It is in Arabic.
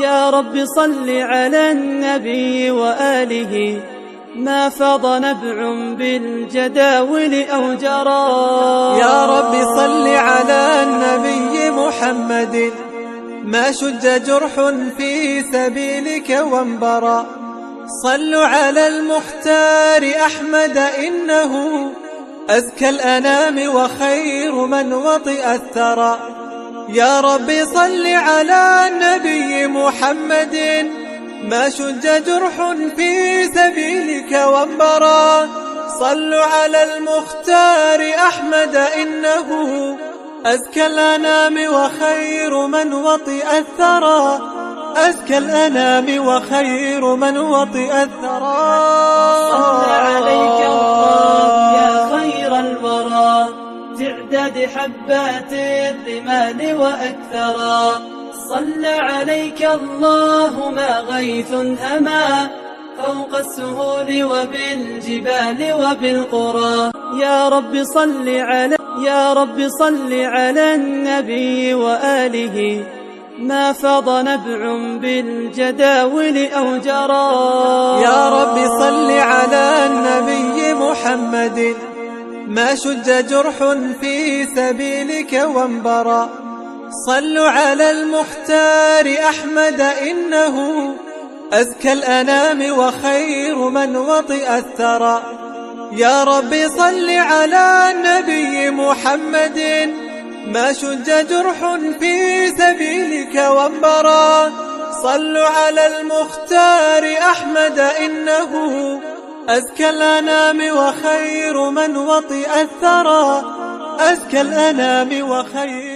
يا رب صل على النبي وآله، ما فاض نبع بالجداول أو جرى. يا رب صل على النبي محمد، ما شج جرح في سبيلك وانبرى. صلوا على المختار أحمد، إنه أزكى الأنام وخير من وطئ الثرى. يا رب صل على النبي محمد، ما شج جرح في سبيلك وانبرى. صلوا على المختار أحمد، إنه أزكى الأنام وخير من وطئ الثرى. أزكى الأنام وخير من وطئ الثرى. صلى عليك الله يا خير الورى، تعداد حبات الرمال وأكثرا. صلى عليك الله ما غيث هما، فوق السهول وبالجبال وبالقرى. يا رب صل على النبي وآله، ما فاض نبع بالجداول أو جرى. يا رب صل على النبي محمد، ما شج جرح في سبيلك وانبرى. صلوا على المختار أحمد، إنه أزكى الأنام وخير من وطئ الثرى. يا رب صل على النبي محمد، ما شج جرح في سبيلك وانبرى. صلوا على المختار أحمد، إنه أزكى الأنام وخير من وطئ الثرى. أزكى الأنام وخير